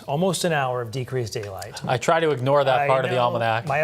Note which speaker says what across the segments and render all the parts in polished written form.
Speaker 1: almost an hour of decreased daylight.
Speaker 2: I try to ignore that part of the almanac.
Speaker 1: My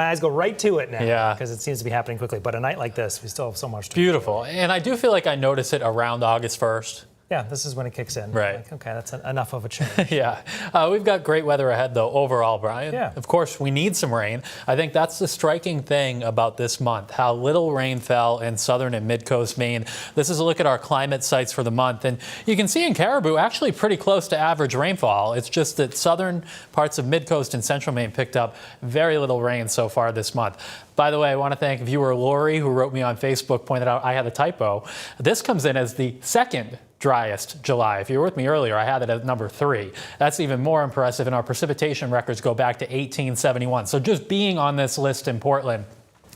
Speaker 1: eyes go right to it now.
Speaker 2: Yeah.
Speaker 1: Because it seems to be happening quickly. But a night like this, we still have so much to
Speaker 2: Beautiful. And I do feel like I notice it around August 1st.
Speaker 1: Yeah, this is when it kicks in.
Speaker 2: Right.
Speaker 1: Like, okay, that's enough of a change.
Speaker 2: Yeah. We've got great weather ahead, though, overall, Brian.
Speaker 1: Yeah.
Speaker 2: Of course, we need some rain. I think that's the striking thing about this month, how little rain fell in southern and mid-coast Maine. This is a look at our climate sites for the month. And you can see in Caribou, actually pretty close to average rainfall. It's just that southern parts of mid-coast and central Maine picked up very little rain so far this month. By the way, I want to thank viewer Lori, who wrote me on Facebook, pointed out I had a typo. This comes in as the second driest July. If you were with me earlier, I had it at number 3. That's even more impressive, and our precipitation records go back to 1871. So just being on this list in Portland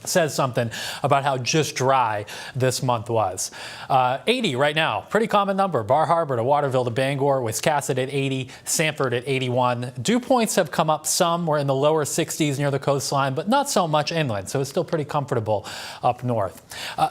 Speaker 2: says something about how just dry this month was. 80 right now, pretty common number. Bar Harbor to Waterville to Bangor, Wiscasset at 80, Sanford at 81. Dew points have come up some. We're in the lower 60s near the coastline, but not so much inland, so it's still pretty comfortable up north.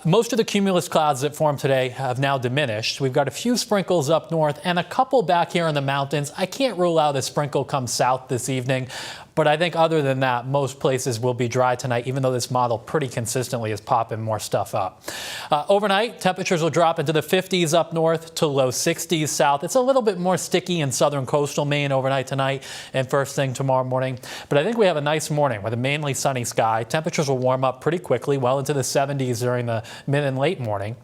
Speaker 2: Most of the cumulus clouds that formed today have now diminished. We've got a few sprinkles up north and a couple back here in the mountains. I can't rule out a sprinkle comes south this evening. But I think other than that, most places will be dry tonight, even though this model pretty consistently is popping more stuff up. Overnight, temperatures will drop into the 50s up north to low 60s south. It's a little bit more sticky in southern coastal Maine overnight tonight and first thing tomorrow morning. But I think we have a nice morning with a mainly sunny sky. Temperatures will warm up pretty quickly, well into the 70s during the mid and late morning.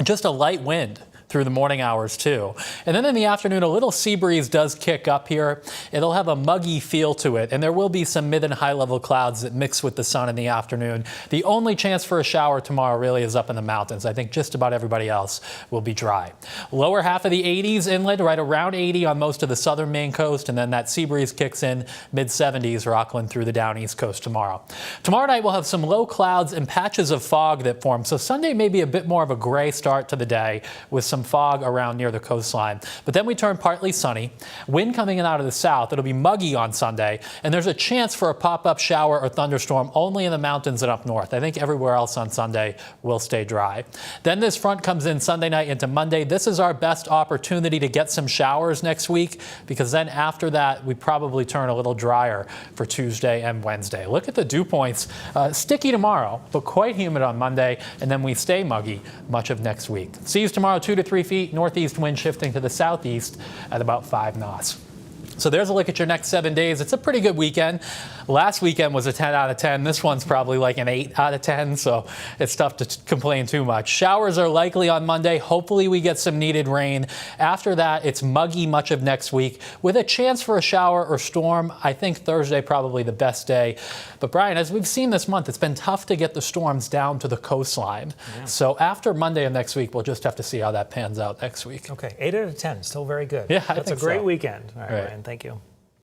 Speaker 2: Just a light wind through the morning hours too. And then in the afternoon, a little sea breeze does kick up here. It'll have a muggy feel to it, and there will be some mid and high level clouds that mix with the sun in the afternoon. The only chance for a shower tomorrow really is up in the mountains. I think just about everybody else will be dry. Lower half of the 80s inland, right around 80 on most of the southern Maine coast, and then that sea breeze kicks in mid 70s Rockland through the down east coast tomorrow. Tomorrow night we'll have some low clouds and patches of fog that form. So Sunday may be a bit more of a gray start to the day with some fog around near the coastline. But then we turn partly sunny. Wind coming in out of the south. It'll be muggy on Sunday, and there's a chance for a pop-up shower or thunderstorm only in the mountains and up north. I think everywhere else on Sunday will stay dry. Then this front comes in Sunday night into Monday. This is our best opportunity to get some showers next week, because then after that we probably turn a little drier for Tuesday and Wednesday. Look at the dew points. Sticky tomorrow, but quite humid on Monday, and then we stay muggy much of next week. Seas tomorrow 2 to 3 feet. Northeast wind shifting to the southeast at about 5 knots. So there's a look at your next 7 days. It's a pretty good weekend. Last weekend was a 10 out of 10. This one's probably like an 8 out of 10, so it's tough to complain too much. Showers are likely on Monday. Hopefully we get some needed rain. After that, it's muggy much of next week with a chance for a shower or storm. I think Thursday probably the best day. But Brian, as we've seen this month, it's been tough to get the storms down to the coastline. Yeah. So after Monday of next week, we'll just have to see how that pans out next week.
Speaker 1: Okay, 8 out of 10, still very good.
Speaker 2: Yeah,
Speaker 1: That's a great weekend. All right,
Speaker 2: right.
Speaker 1: Ryan, thank you.